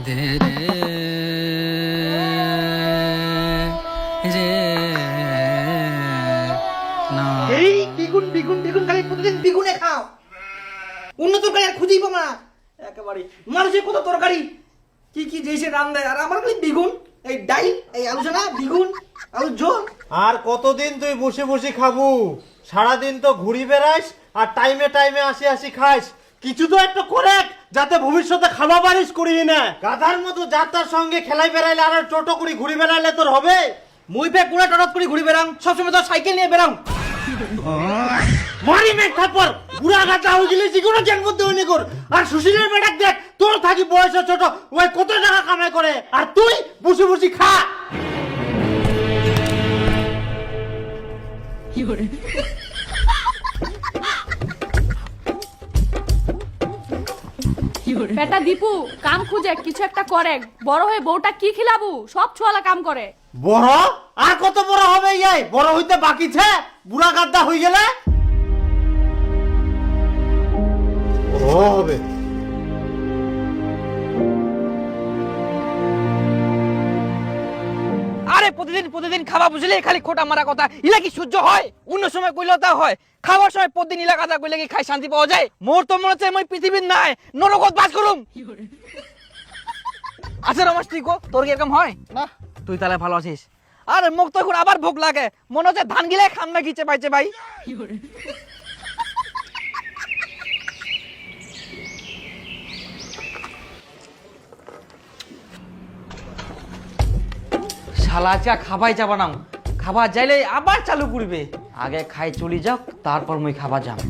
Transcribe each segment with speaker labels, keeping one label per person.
Speaker 1: দে রে রে না।
Speaker 2: এই দ্বিগুণ দ্বিগুণ দ্বিগুণ খালি প্রতিদিন দ্বিগুণে খাও, অন্য তরকারি আর খুঁজেই পাবো না একেবারে। মানুষের কত তরকারি কি কি যে রান দেয়, আর আমার খালি দ্বিগুণ। এই ডাইল, এই আলোচনা দ্বিগুণ, আলুর ঝোল।
Speaker 3: আর কতদিন তুই বসে বসে খাবো? সারাদিন তো ঘুরি বেড়াস আর টাইমে টাইমে আসি আসি খাস। কিছু তো একটা করে যাতে ভবিষ্যতে খাওয়া পারিস করিয়ে না। গাধার মতো যাত্রার সঙ্গে খেলাই বেড়াইলে আর টোটো করে ঘুরি বেড়াইলে তোর হবে?
Speaker 2: মুই পে কোনা টটত করে ঘুরি বেড়াং, সবসময় তো সাইকেল নিয়ে বেড়াং।
Speaker 3: মারি মেঘ তারপর বুড়া গাধা হয়ে গেলে যে কোনো জ্ঞান বুদ্ধি হয়নি কর। আর সুশীলের বেটাক দেখ, তোর থাকি বয়সে ছোট, ওই কত টাকা কামাই করে আর তুই বসে বসে খা।
Speaker 4: বেটা দীপু কাম খুঁজে কিছু একটা করে, বড় হয়ে বউটা কি খিলাবু? সব ছোয়ালা কাম করে।
Speaker 3: বড় আর কত বড় হবে? এই বড় হইতে বাকি ছে, বুড়া গাদ্দা হয়ে গেলে ও হবে।
Speaker 2: আরে প্রতিদিন প্রতিদিন খাওয়া বুঝলে খালি খোটা মারা কথা, ইলা কি সহ্য হয়? অন্য সময় কইলেও তা হয়, খাওয়ার সময় প্রতিদিন ইলা কথা কইলে কি খাই শান্তি পাওয়া যায়? মোর তো মনে হচ্ছে মই পৃথিবীর নাই নরকত বাস করুম। আচ্ছা রমেশ, তুই কো তোর কি এরকম হয় না? তুই তাহলে ভালো আছিস? আরে মুখ তো এখন আবার ভোগ লাগে, মনে হচ্ছে ধান গিলে খাম না গিচে পাইছে ভাই। শালা চা খাবাই যাবা না, খাবার যাইলে আবার চালু করবে। আগে খাই চলি যাক, তারপর মই খাবা যাম।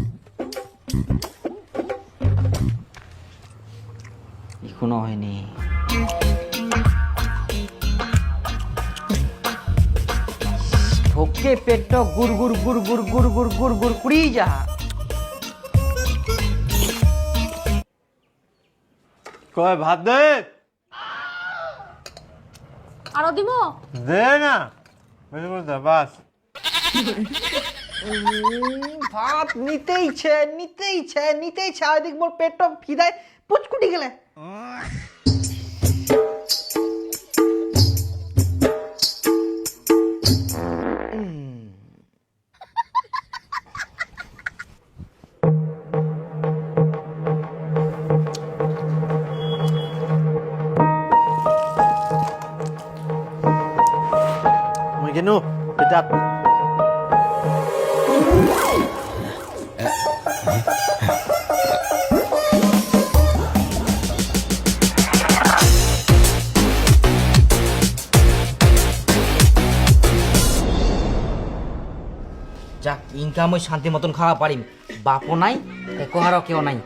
Speaker 2: এখনো হয়নি। ঠোকে পেট গুড় গুড় গুড় গুড় গুড় গুড় গুড় গুড় কুড়ি যা।
Speaker 3: কয় ভাত দে।
Speaker 4: আরো দিমো?
Speaker 3: দে না, বেশি বলতে বাস।
Speaker 2: ভাত নিতেইছে নিতেইছে নিতেইছে, আর দেখ মোর পেট খিদায় পুচকুটি গেলে।
Speaker 3: মই কেন এটা
Speaker 2: যাক, ইনকাম ওই শান্তি মতন খাওয়া পারিম। বাপও নাই, একহারও কেউ নাই।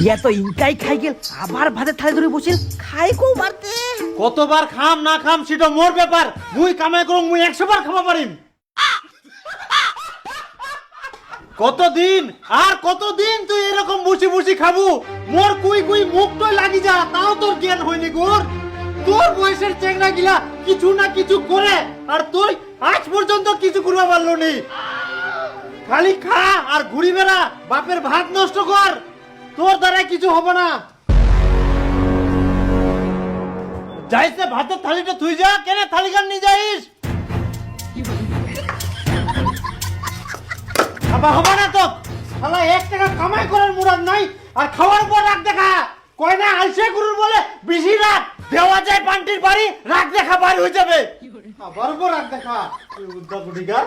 Speaker 2: ইয়া তো ইনকাই খাই গেল, আবার ভাতের থালি ধরে বসিল খাই কো মারতে।
Speaker 3: কতবার খাম না খাম সেটা মোর ব্যাপার। মুই কামাই করুম, মুই 100 বার খাওয়া পারিম। কতদিন আর কতদিন তুই এরকম বসে বসে খাবো? মোর কুই কুই মুখটাই লাগি যা, তাও তোর জ্ঞান হয়নি গোর। তোর বয়সের চেংড়া গিলা কিছু না কিছু করে, আর তুই আজ পর্যন্ত কিছু করবা পারলো নি। খালি খা আর ঘুরি বেড়া, বাপের ভাত নষ্ট কর, তোর দ্বারা কিছু হবে না। যাইছে ভাতের থালিটা তুই যা, কেন থালিখান নিয়ে যাইস? খাবা হবে না তো, শালা 1 টাকা কামাই করার মুরাদ নাই, আর খাওয়ার পর রাগ দেখা কয় না। আলসে গুরুর বলে বেশি রাত দেওয়া যায় পান্টির বাড়ি, রাগ দেখা বাড়ি হয়ে যাবে। আবার উপর রাগ দেখা উদ্দাকুটিকার।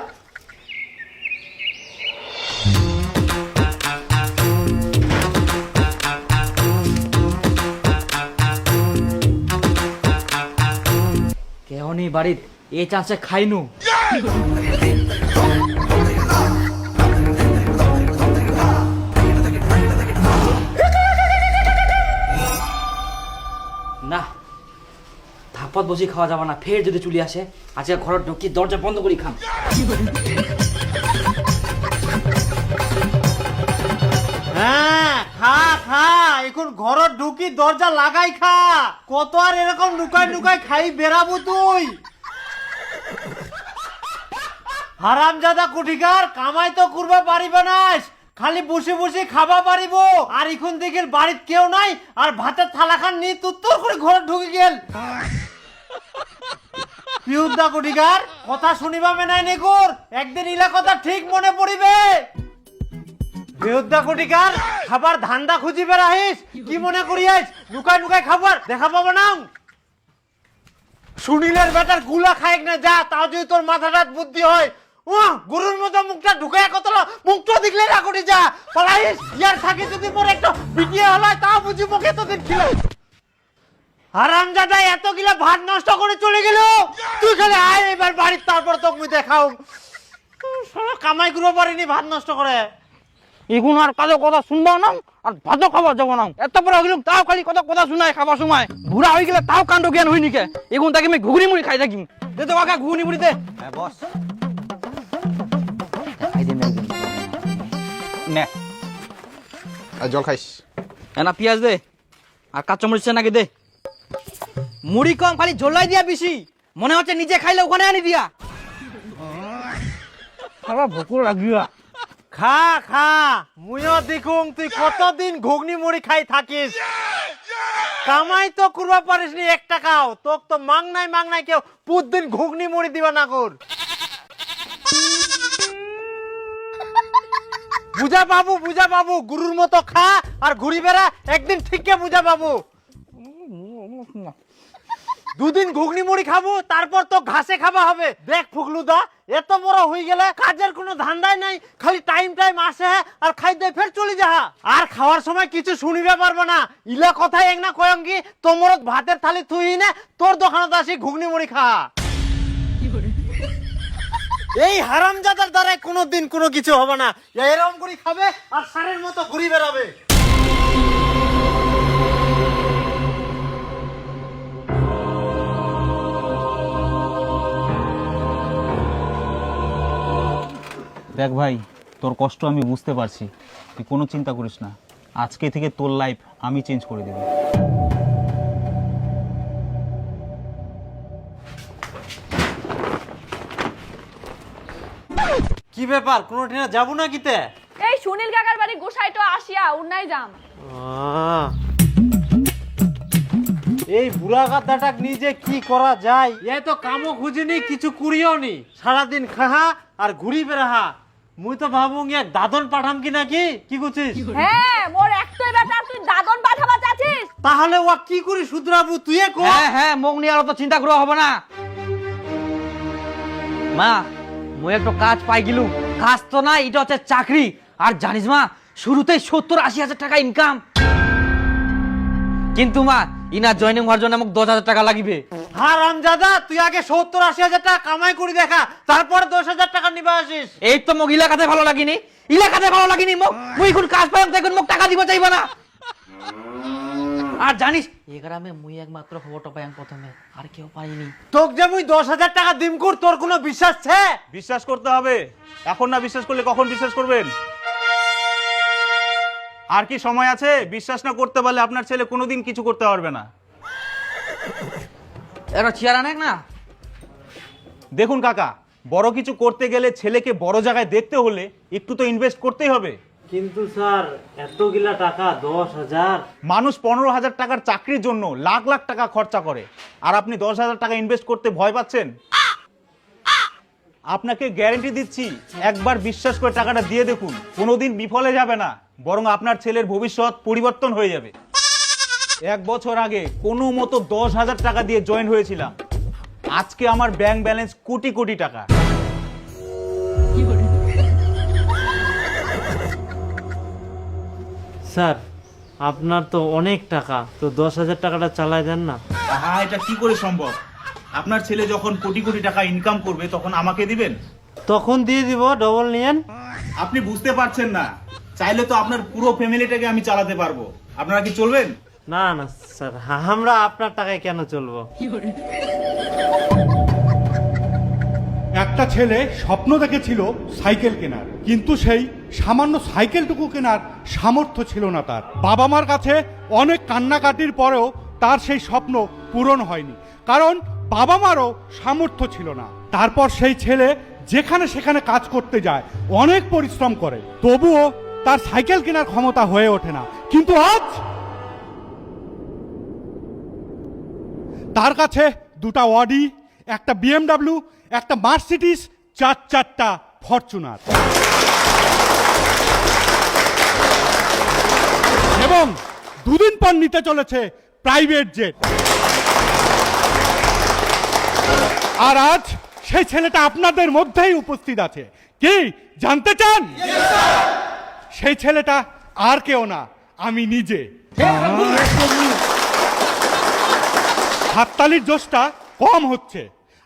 Speaker 2: কেউ নেই বাড়িত, এই চান্সে খাইনু। না, ধাপত বসে খাওয়া যাবে না, ফের যদি চলে আসে আজকে ঘরের ঢুকি দরজা বন্ধ করি খাম।
Speaker 3: হ্যাঁ খা খা, এখন ঘরত ঢুকি দরজা লাগাই খা। কত আর এরকম লুকাই লুকাই খাই বেড়াবো তুই? হারামজাদা কুঠিকার, কামাই তো করবা পারিবা নাস, খালি বসে বসে খাবা পারিব। আর এখন দেখে বাড়িতে কেউ নাই, আর ভাতের থালা খান নিয়ে তুত্তর করে ঘরে ঢুকে গেল। পিউদা কুঠিকার, কথা শুনিবা মেনাই নেকুর, একদিন ইলা কথা ঠিক মনে পড়িবে। পিউদা কুঠিকার, খাবার ধান্দা খুঁজিবে রাহিস, কি মনে করিয়াস লুকাই লুকাই খাবার দেখা পাবো না। সুনীলের বেটার গুলা খাইক না যা, তাও যদি তোর মাথাটা বুদ্ধি হয়। ও গরুর মতো মুখটা ঢুকায় কত মুখটা দেখলে না করি যা পালাইস। ইয়ার থাকি যদি মোর একটা ভিডিও হলায় তাও বুঝি মুখে তো দিন ছিল। হারামজাদা এত গিলা ভাত নষ্ট করে চলে গেল। তুই খালি আয় এবার বাড়ির, তারপর তোকে মুই দেখাও। কামাই করবো পারিনি ভাত নষ্ট করে।
Speaker 2: এগুন আর কাজে কথা শুনবাও না, আর ভাতও খাবার যাবো না। এত বড় হইলাম তাও খালি কথা শোনায় খাবার সময়। বুড়া হয়ে গেলে তাও কাণ্ড জ্ঞান হয়নি কে। এগুন তাকে আমি ঘুগনি মুড়ি খাই থাকি। দে তো কাকা ঘুগনি মুড়ি দে।
Speaker 3: হ্যাঁ বস
Speaker 2: নে
Speaker 5: আর জল খাইস।
Speaker 2: এনা পেঁয়াজ দে, আর কাঁচামরিচ নাকি দে। মুড়ি কম, খালি ঝোলাই দিয়া বেশি। মনে হচ্ছে নিজে খাইলে ওখানে আনি দিয়া। ভুকুর লাগিয়া
Speaker 3: খা খা, মুইও দেখুং তুই কতদিন ঘুগনি মুড়ি খাই থাকিস। কামাই তো করবা পারিস নি 1 টাকাও, তোক তো মাং নাই কেউ প্রতিদিন ঘুগনি মুড়ি দিবা না কর। বুঝা বাবু গুরুর মতো খা আর ঘুরি বেড়া, একদিন ঠিককে বুঝা বাবু। 2 দিন ঘুগনি মুড়ি খাবো, তারপর তো ঘাসে খাওয়া হবে। দেখ ফুগলুদা, এত বড় হয়ে গেলে কাজের কোনো ধান্দাই নাই, খালি টাইম আসে আর খাই দেয় ফের চলে যাহা। আর খাওয়ার সময় কিছু শুনিবে পারবো না। ইলা কথাই এক না কয়ঙ্গি তোমার ভাতের থালি তুই না তোর দোকানত আসি ঘুগনি মুড়ি খা। এই হারামজাদার দ্বারাই কোনোদিন কোনো কিছু হবে না। এরকম করে খাবে আর সারের মতো ঘুরি বেড়াবে।
Speaker 6: দেখ ভাই, তোর কষ্ট আমি বুঝতে পারছি, তুই কোনো চিন্তা করিস না। আজকে থেকে তোর লাইফ আমি চেঞ্জ করে দেব।
Speaker 3: কি ব্যাপার, কোনো ঠিনা যাবো না কিতে?
Speaker 4: এই সুনীল কাকার বাড়ি গোসাইটো আসিয়া উন্নাই যাম।
Speaker 3: এই বুড়া গাদাটা নিজে কি করা যায়? এ তো কামও খুঁজিনি, কিছু করিও নি, সারাদিন খাহা আর ঘুরি বেড়াহা। মুই তো ভাবুং এক দাদন পাঠাম কি নাকি, কি করছিস?
Speaker 4: হ্যাঁ, মোর একটাই বেটা, তুই দাদন পাঠাবা চাচ্ছিস?
Speaker 3: তাহলে ও কি করি শুধরাবু তুই কো।
Speaker 2: হ্যাঁ মুখ নিয়ে আর তো চিন্তা করা হবে না। মা মুই একটা কাজ পাই গেলু। কাজ তো না, এটা হচ্ছে চাকরি। আর জানিস মা, শুরুতেই 70-80 হাজার টাকা ইনকাম। কিন্তু মা ইনা জয়েনিং হওয়ার জন্য আমাকে 10,000 টাকা লাগবে।
Speaker 3: হারামজাদা, তুই আগে 70-80 হাজার টাকা কামাই করে দেখা, তারপর 10,000 টাকা নিবা আসিস।
Speaker 2: এই তো মোক ইলাকাতে ভালো লাগিনি, মুই এখন কাজ পাইম তো এখন মোক টাকা দিব চাইবা না। আর জানিস এই গ্রামে মুই একমাত্র খবরটা পাইম প্রথমে, আর কেউ পাইনি।
Speaker 3: তোক যে মুই 10,000 টাকা দিম কর, তোর কোনো বিশ্বাস ছে?
Speaker 6: বিশ্বাস করতে হবে, এখন না বিশ্বাস করলে কখন বিশ্বাস করবেন? আর কি সময় আছে? বিশ্বাস না করতে পারলে আপনার ছেলে কোনোদিন কিছু করতে পারবে না।
Speaker 2: এরা চেয়ার আনেক না।
Speaker 6: দেখুন কাকা, বড় কিছু করতে গেলে ছেলেকে বড় জায়গায় দেখতে হলে একটু তো ইনভেস্ট করতেই হবে।
Speaker 3: কিন্তু স্যার এতগুলা টাকা 10,000,
Speaker 6: মানুষ 15,000 টাকার চাকরির জন্য লাখ লাখ টাকা খরচা করে, আর আপনি 10,000 টাকা ইনভেস্ট করতে ভয় পাচ্ছেন? আপনাকে গ্যারান্টি দিচ্ছি, একবার বিশ্বাস করে টাকাটা দিয়ে দেখুন, কোনোদিন বিফলে যাবে না, বরং আপনার ছেলের ভবিষ্যৎ পরিবর্তন হয়ে যাবে। 1 বছর আগে কোনো মতো 10,000 টাকা দিয়ে জয়েন হয়েছিলাম, আজকে আমার ব্যাংক ব্যালেন্স কোটি কোটি টাকা।
Speaker 3: স্যার আপনার তো অনেক টাকা, তো 10,000 টাকাটা চালাই দেন না।
Speaker 6: হ্যাঁ, এটা কি করে সম্ভব? আপনার ছেলে যখন কোটি কোটি টাকা ইনকাম করবে তখন আমাকে দিবেন?
Speaker 3: তখন দিয়ে দিব, ডবল নিয়েন।
Speaker 6: আপনি বুঝতে পারছেন না, চাইলে তো আপনার পুরো ফ্যামিলিটাকে আমি চালাতে পারবো। আপনারা কি চলবেন?
Speaker 3: না না স্যার, আমরা আপনার টাকায় কেন চলবো?
Speaker 7: একটা ছেলে স্বপ্ন দেখেছিল সাইকেল কেনার, কিন্তু সেই সামান্য সাইকেলটুকু কেনার সামর্থ্য ছিল না তার। বাবা মার কাছে অনেক কান্নাকাটির পরেও তার সেই স্বপ্ন পূরণ হয়নি, কারণ বাবা মারও সামর্থ্য ছিল না। তারপর সেই ছেলে যেখানে সেখানে কাজ করতে যায়, অনেক পরিশ্রম করে, তবুও তার সাইকেল কেনার ক্ষমতা হয়ে ওঠে না। কিন্তু আজ তার কাছে দুটা অডি, একটা বিএমডাব্লিউ, একটা মার্সিডিজ, চারটা ফরচুনার এবং দুদিন পর নিতে চলেছে প্রাইভেট জেট। আর আজ সেই ছেলেটা আপনাদের মধ্যেই উপস্থিত আছে। কি জানতে চান? সেই ছেলেটা আর কেউ না, আমি নিজে। হাততালির জোশটা কম হচ্ছে।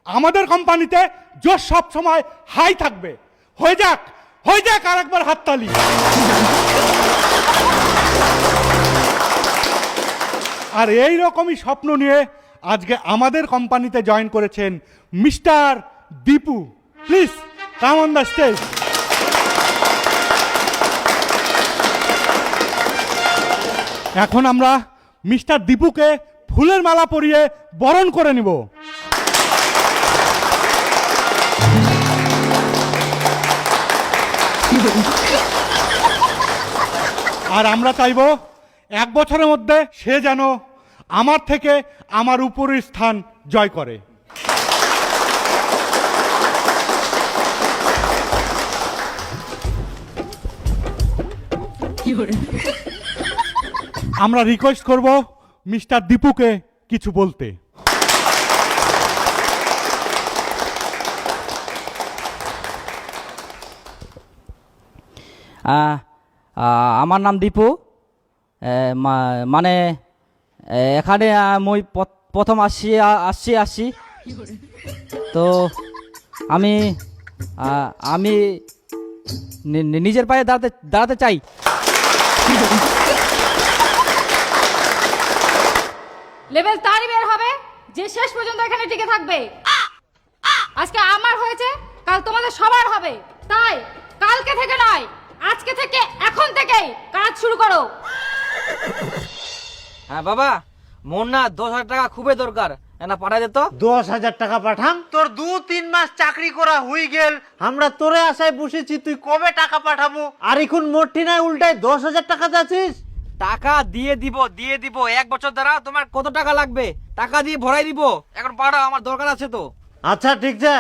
Speaker 7: আমাদের কোম্পানিতে জোশ সব সময় হাই থাকবে। হয়ে যাক আর একবার হাততালি। আর এই রকমই স্বপ্ন নিয়ে আজকে আমাদের কোম্পানিতে জয়েন করেছেন mister Dipu. Please come on the stage. এখন আমরা মিস্টার দীপুকে ফুলের মালা পরিয়ে বরণ করে নিব। আর আমরা চাইব 1 বছরের মধ্যে সে যেন আমার থেকে আমার উপরের স্থান জয় করে। আমরা রিকোয়েস্ট করব মিস্টার দীপুকে কিছু বলতে।
Speaker 1: আমার নাম দীপু। মানে এখানে মই প্রথম আসছি তো আমি নিজের পায়ে দাঁড়াতে চাই।
Speaker 4: লেভেল তারই বের হবে যে শেষ পর্যন্ত এখানে টিকে থাকবে। আজকে আমার হয়েছে, কাল তোমাদের সবার হবে। তাই কালকে থেকে নয়, আজকে থেকে, এখন থেকেই কাজ শুরু করো।
Speaker 1: হ্যাঁ বাবা, মোর না 10,000 টাকা খুবই দরকার, না পাঠাই দে তো।
Speaker 3: 10,000 টাকা পাঠাম? তোর 2-3 মাস চাকরি করা হয়ে গেল, আমরা তোরে আশায় বসেছি, তুই কবে টাকা পাঠাবো? আর এখন মোটি নাই, উল্টায় 10,000 টাকা যাচ্ছিস।
Speaker 1: টাকা দিয়ে দিব 1 বছর দ্বারা তোমার কত টাকা লাগবে টাকা দিয়ে ভরাই দিব। এখন পাঠাও, আমার দরকার আছে তো।
Speaker 3: আচ্ছা ঠিক আছে।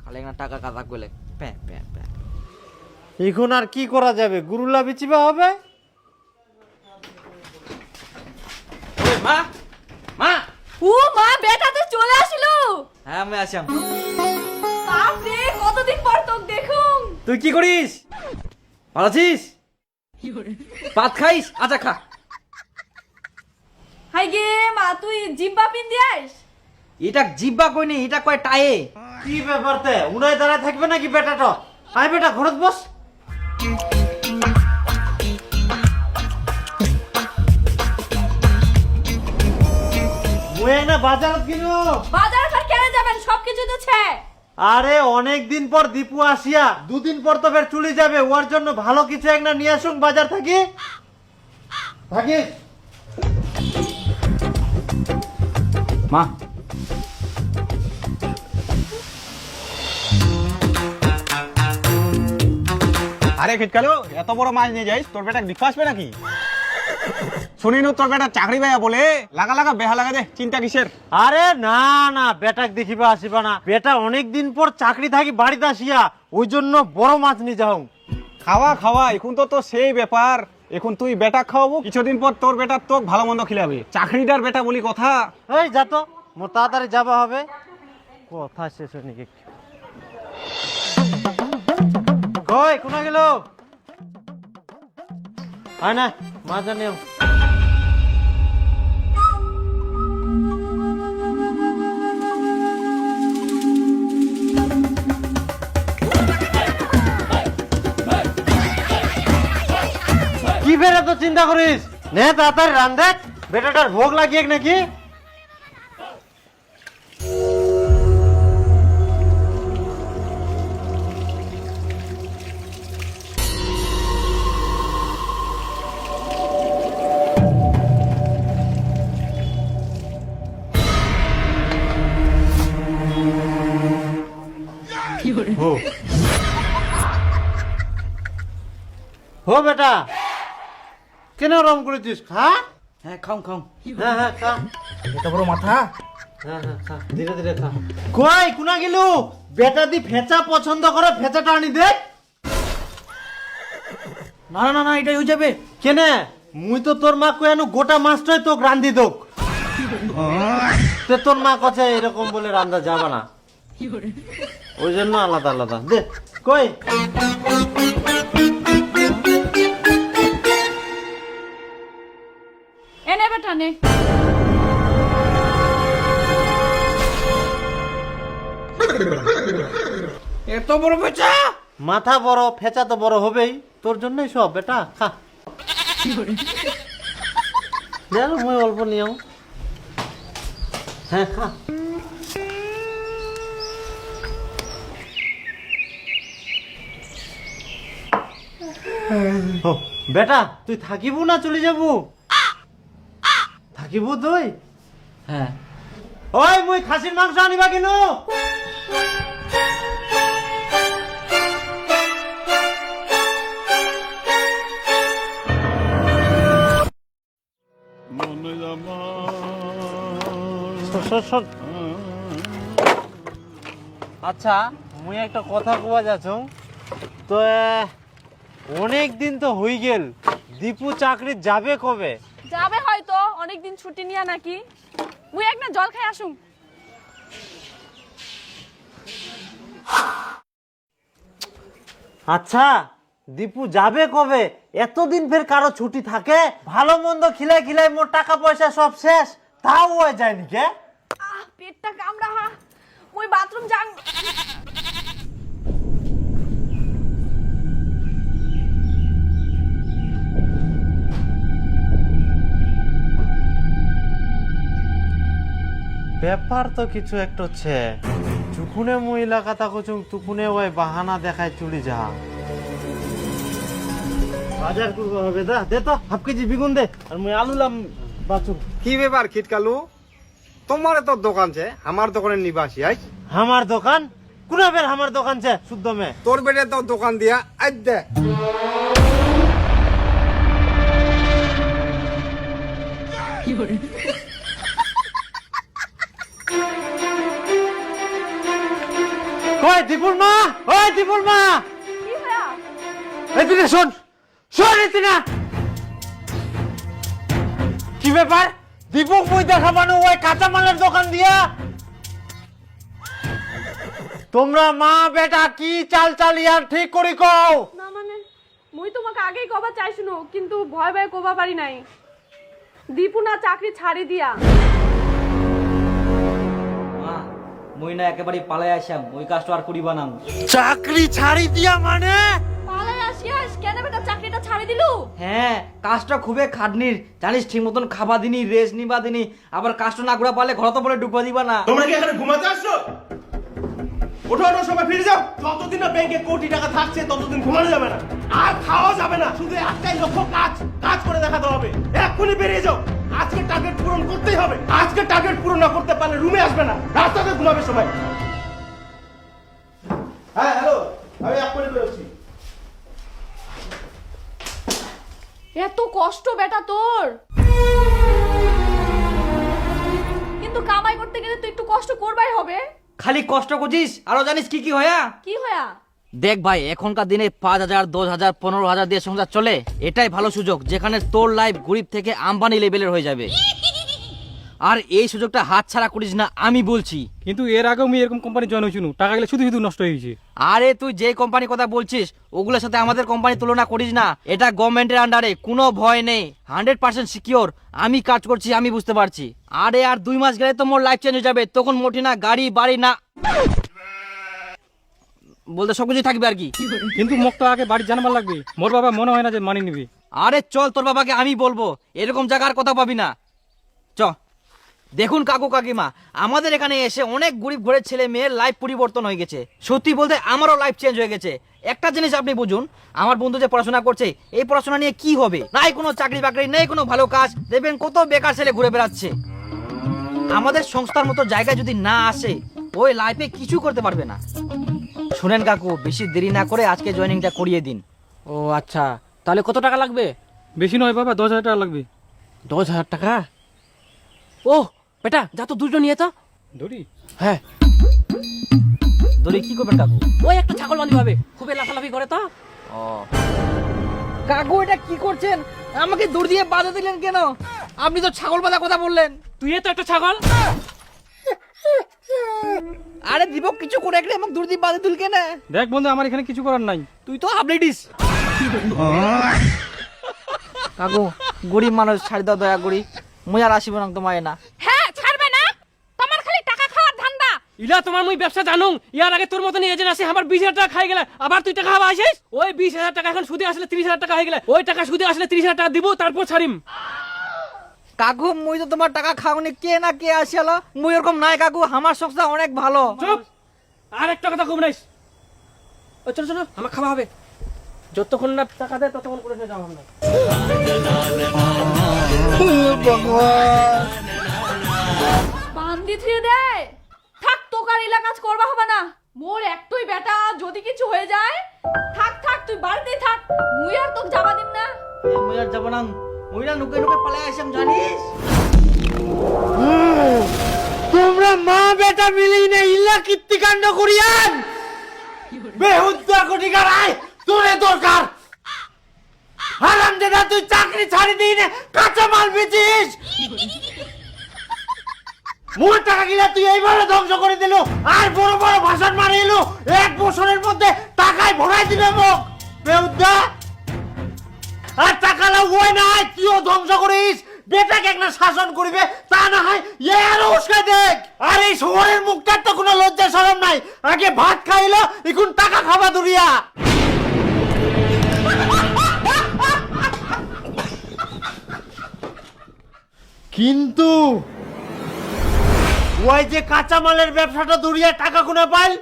Speaker 1: খালি না টাকা কাটা গেলে
Speaker 3: এখন আর কি করা যাবে? গুরুলা বিচিবা হবে।
Speaker 1: মা মা
Speaker 4: ও মা, বেটা তো চলে আসলো।
Speaker 1: হ্যাঁ আমি আসলাম।
Speaker 4: বাপরে, কতদিন পর তোকে দেখুম।
Speaker 1: তুই কি করিস? ভালো আছিস? ভাত খাইস? আচ্ছা খা।
Speaker 4: হাই গে মা, তুই জিব্বা পিন দিয়াস?
Speaker 1: এটা জিব্বা কই নি, এটা কয় টায়ে।
Speaker 3: কি ব্যাপারতে উড়াই দাঁড়ায় থাকবে নাকি বেটাটা? আয় বেটা ঘরত বস। মুই না বাজারত কিনো।
Speaker 4: বাজার আর কেনে যাবেন, সবকিছু তো ছে।
Speaker 3: আরে অনেক দিন পর দীপু আসিয়া, 2 দিন পর তো ফের চলে যাবে, ওর জন্য ভালো কিছু একটা নিয়ে আসুন বাজার থাকি।
Speaker 1: মা
Speaker 6: আরে খেটকালো, এত বড় মাছ নিয়ে যাইস, তোর বেটা দিফা আসবে নাকি? শুনিনু তোর বেটা চাকরি পাইয়া বলে, লাগা বেহা লাগা দে, চিন্তা কিসের?
Speaker 3: আরে না না, বেটাক দেখিবা আসিবা না, বেটা অনেক দিন পর চাকরি থাকি বাড়িতে আসিয়া, ওই জন্য বড় মাছ নিয়ে যাও।
Speaker 6: খাওয়া এখন তো সেই ব্যাপার। এখন তুই বেটা খাওয়াবো, কিছুদিন পর তোর বেটা তোক ভালো মন্দ খিলাবে। চাকরিদার বেটা বলি কথা।
Speaker 3: এই যা তো, মোর তাড়াতাড়ি যাবা হবে। কথা শেষ হয়নি। কই কোনা গেল? আয় না মাছ আনিও। কি বেড়া তো চিন্তা করিস? নে তাড়াতাড়ি রান্ধে, বেটাটার ভোগ লাগিয়ে নাকি। हो हो बेटा কেন রম করেছিস? খা।
Speaker 2: হ্যাঁ খাও খাও।
Speaker 3: হ্যাঁ হ্যাঁ খা।
Speaker 2: এত বড় মাথা।
Speaker 3: হ্যাঁ হ্যাঁ খা, ধীরে ধীরে খা। কই কোনা গেলু? বেটা দি ফেচা পছন্দ করে, ফেচাটা আনি দে।
Speaker 2: না না না না, এটাই হয়ে যাবে।
Speaker 3: কেনে মুই তো তোর মা কয়ানু গোটা মাছটাই তোক রান্ধি দোক। তে তোর মা কছে এরকম বলে রান্ধা যাবে না, ওই জন্য আলাদা আলাদা দে। কই
Speaker 4: এনে বেটা নে।
Speaker 2: এত বড় পেঁচা।
Speaker 3: মাথা বড়, ফেচা তো বড় হবেই, তোর জন্যই সব। বেটা খা। জানো মুই অল্প নিও। হ্যাঁ খা। ও, বেটা তুই থাকিবু না চলে যাবু? থাকিবু তুই?
Speaker 2: হ্যাঁ।
Speaker 3: ওই মুই খাসির মাংস আনিবা কিনু। আচ্ছা মুই একটা কথা কবা যাচ্ছ, তো অনেক দিন তো হই গেল, দীপু চাকরি যাবে কবে?
Speaker 8: যাবে হয়তো অনেকদিন ছুটি নিয়া নাকি। মুই একটা জল খাই আসুম।
Speaker 3: আচ্ছা দীপু যাবে কবে? এতদিন ফের কারো ছুটি থাকে? ভালো মন্দ খিলাই খিলাই মোর টাকা পয়সা সব শেষ, তাও হয়ে যায়নি কে?
Speaker 8: পেটটা কামড়া হা, মুই বাথরুম যাং।
Speaker 3: ব্যাপার তো কিছু একটা হচ্ছে। যুকুনে মহিলা কথা কচুং তুকুনে ওই বাহানা দেখায় চুরি যা। বাজার করবো হবে দা, দে তো হাফ কেজি বেগুন দে, আর মুই আলু লাম বাচুং।
Speaker 5: কি ব্যাপার খিটকালু, তোমার তো দোকান আছে, আমার দোকানে নিবাসী আই।
Speaker 3: আমার দোকান কোনা বের? আমার দোকান ছে শুদ্ধ মে
Speaker 5: তোর বেটে তো দোকান দিয়া আজ দে।
Speaker 3: কই দীপুর মা? ওই দীপুর মা,
Speaker 8: কি হয়া?
Speaker 3: এদিকে শোন, শোন এদিকে। কি ব্যাপার? দীপক মুই দেখাবানো ওই কাঁচা মালের দোকান দিয়া? তোমরা মা বেটা কি চাল চালিয়ার ঠিক করি কও।
Speaker 8: না মানে মুই তোমাকে আগেই কবা চাইছুনো, কিন্তু ভয় ভয় কবা পারি নাই। দীপু না চাকরি ছাড়ি দিয়া।
Speaker 2: মা মুই না একেবারে পালাই আসাম, ওই কাজটা আর করিবা না।
Speaker 3: চাকরি ছাড়ি দিয়া মানে?
Speaker 8: পালাই আসিয়াস কেন বেটা চাকরিটা ছাড়ি দিলু?
Speaker 2: হ্যাঁ কাজটা খুবই খাটনির, জানিস ঠিক মতন খাবা দিনি, রেস্ট নিবা দিনি, আবার কাজটা না করা পারলে ঘর তো বলে ঢুকবা দিবা না।
Speaker 9: তোমরা কি এখানে ঘুমাতে আসছো? ওঠো ওঠো সবাই ফিরে যাও। যতদিন না ব্যাংকে কোটি টাকা থাকছে ততদিন ঘুমানো যাবে না, আর খাওয়া যাবে না। শুধু একটাই লক্ষ্য, কাজ কাজ করে দেখাতে হবে। এক্ষুনি বেরিয়ে যাও, আজকে টার্গেট পূরণ করতেই হবে। আজকে টার্গেট পূরণ না করতে পারলে রুমে আসবে না, রাস্তাতে ঘুমাবে সবাই। হ্যাঁ হ্যালো, আমি এক্ষুনি বেরোচ্ছি।
Speaker 8: এত কষ্ট বেটা তোর, কিন্তু কামাই করতে গেলে তো একটু কষ্ট করবাই হবে।
Speaker 2: খালি কষ্ট করছিস, আরো জানিস কি কি হয়া?
Speaker 8: কি হয়া?
Speaker 2: দেখ ভাই, এখনকার দিনে 5,000, 10,000, 15,000 দিয়ে সংসার চলে। এটাই ভালো সুযোগ, যেখানে তোর লাইফ গরিব থেকে আম্বানি লেভেলের হয়ে যাবে। আর এই সুযোগটা হাত ছাড়া করিস না, আমি বলছি।
Speaker 10: কিন্তু এর আগেও আমি এরকম কোম্পানি জয়েন হয়েছিল, টাকা গেলে শুধু শুধু নষ্ট হয়ে গেছে।
Speaker 2: আরে তুই যে কোম্পানির কথা বলছিস ওগুলোর সাথে আমাদের কোম্পানি তুলনা করিস না। এটা গভর্নমেন্টের আন্ডারে, কোনো ভয় নেই, 100% সিকিওর। আমি কাজ করছি, আমি বুঝতে পারছি। আরে আর 2 মাস গেলে তো মোর লাইফ চেঞ্জ হয়ে যাবে, তখন মোটি না গাড়ি বাড়ি না বলতে সবকিছু থাকবে আর কি।
Speaker 10: কিন্তু মুখটা আগে বাড়ি জানবার লাগবে, মোর বাবা মনে হয় না যে মানি নিবে।
Speaker 2: আরে চল, তোর বাবাকে আমি বলবো, এরকম জায়গার কথা পাবি না। চ দেখুন কাকু কাকিমা, আমাদের এখানে এসে অনেক গরিব ঘরের ছেলে মেয়ের লাইফ পরিবর্তন হয়ে গেছে। সত্যি বলতে আমারও লাইফ চেঞ্জ হয়ে গেছে। একটা জিনিস আপনি বুঝুন, আমার বন্ধু যে পড়াশোনা করছে, এই পড়াশোনা নিয়ে কি হবে? নাই কোনো চাকরি বাকরি, নেই কোনো ভালো কাজ, দেখবেন কত বেকার ছেলে ঘুরে বেড়াচ্ছে। আমাদের সংস্থার মতো জায়গায় যদি না আসে, ওই লাইফে কিছু করতে পারবে না। শুনেন কাকু, বেশি দেরি না করে আজকে জয়েনিংটা করিয়ে দিন।
Speaker 10: ও আচ্ছা, তাহলে কত টাকা লাগবে? বেশি নয় বাবা, 10,000 টাকা লাগবে। 10,000 টাকা? ও বেটা, যা তো দুটো নিয়ে তো। দড়ি? হ্যাঁ।
Speaker 2: দড়ি কি করবেন কাকু?
Speaker 10: ওই একটা ছাগল বাঁধি হবে, খুবই লাফালাফি করে তো।
Speaker 2: ও কাকু, এটা কি করছেন? আমাকে দড়ি দিয়ে বাঁধা দিলেন কেন? আপনি তো ছাগল বাঁধা কথা বললেন।
Speaker 10: তুই তো একটা ছাগল।
Speaker 2: আরে দীপক, কিছু করে একটা আমাকে দড়ি দিয়ে বাঁধা দিল কেন?
Speaker 10: দেখ বন্ধু, আমার এখানে কিছু করার নাই।
Speaker 2: তুই তো আপলেটিস। কাকু, গরিব মানুষ, ছাড়ি দাও দয়া করি। মুই আর আসিব না তোমায় না।
Speaker 4: হ্যাঁ, ছাড়বে না? তোমার খালি টাকা খাওয়ার ধান্দা।
Speaker 10: ইলা তোমার মুই ব্যবসা জানুম, ইয়ার আগে তোর মতন এজেন্ট আছে আমার 20,000 টাকা খাই গেলে, আবার তুই টাকা খাওয়া আসিস। ওই 20,000 টাকা এখন সুদে আসলে 30,000 টাকা হয়ে গেলে, ওই টাকা সুদে আসলে 30,000 টাকা দিব, তারপর ছাড়িম।
Speaker 2: কাকু, মুই তো তোমার টাকা খাওনি, কে না কে আসিয়ালো। মুই এরকম নাই কাকু, আমার সংস্থা অনেক ভালো।
Speaker 10: চুপ, আর একটা কথা খুব নাইস। ও চলো চলো, আমার খাওয়া হবে। যতক্ষণ না টাকা দেয় ততক্ষণ করে যাওয়া হবে না।
Speaker 8: বান্দি থুয়ে দে। থাক, তোকার ইলা কাজ করবা হবে না। মোর একটুই বেটা, যদি কিছু হয়ে যায়, থাক থাক, তুই বাড়িতেই থাক। মুই আর তোকে যাবা দিন না।
Speaker 2: মুই আর যাব না। মুই না নুকে নুকে পালাই আসলাম, জানিস?
Speaker 3: তোমরা মা বেটা মিলি না ইল্লা কীর্তিকাণ্ড করিয়ান। বেহুদ্দা কোটিকার আয় তোরে দরকার। হারামজাদা, তুই চাকরি ছাড়ি দিই না, কাঁচা মাল বেচিস। মোর টাকা গিলা তুই এইভাবে ধ্বংস করে দিল, আর বড় বড় ভাষণ মারি এলো। 1 বছরের মধ্যে টাকায় ভরাই দিবে মুখ। বেহুদ্দা, আর টাকা লাও ওই না হয় তুইও ধ্বংস করিস। বেটাকে একটা শাসন করিবে, তা না হয় এরও উস্কাই দেখ। আর এই শহরের মুখটার তো কোনো লজ্জা শরম নাই। আগে ভাত খাইলো, এখন টাকা খাবা দরিয়া। কিন্তু ওই যে কাঁচামালের ব্যবসাটা দরিয়া টাকা কোনা পাইল?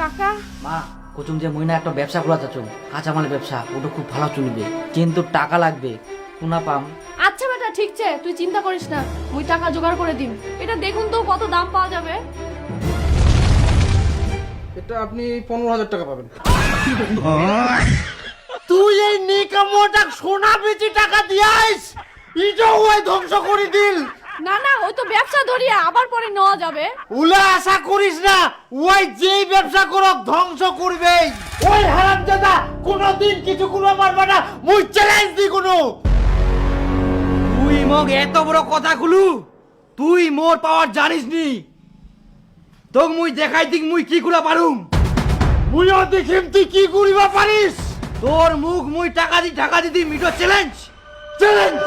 Speaker 8: টাকা?
Speaker 2: মা, কুচুম যে মুই না একটা ব্যবসা খোলা চাচ্ছুম, কাঁচামালের ব্যবসা। ওটা খুব ভালো চলবে, কিন্তু টাকা লাগবে। কোনা পাম?
Speaker 8: আচ্ছা বেটা, ঠিক আছে, তুই চিন্তা করিস না, মুই টাকা জোগাড় করে দিম। এটা দেখুন তো কত দাম পাওয়া যাবে।
Speaker 5: এটা আপনি 15,000 টাকা পাবেন।
Speaker 3: তুই এই নিকামোটা সোনা বেচি টাকা দিয়াইস, ইটাও ওই ধ্বংস করে দিল।
Speaker 8: না না, ওই তো ব্যবসা ধরিয়া আবার পরে নেওয়া যাবে।
Speaker 3: উলা আশা করিস না, ওই যেই ব্যবসা করক ধ্বংস করবে। ওই হারামজাদা কোনদিন কিছু করবা পারবা না, মুই চ্যালেঞ্জ দি কোনো।
Speaker 2: তুই মগ এত বড় কথা খুলু, তুই মোর পাওয়ার জানিস নি। তোক মুই দেখাই দিক মুই কি কুলা পারুম।
Speaker 3: মুইও দেখিম তুই কি করিবা পারিস।
Speaker 2: তোর মুখ মুই টাকা দি মিটো চ্যালেঞ্জ।
Speaker 3: চ্যালেঞ্জ।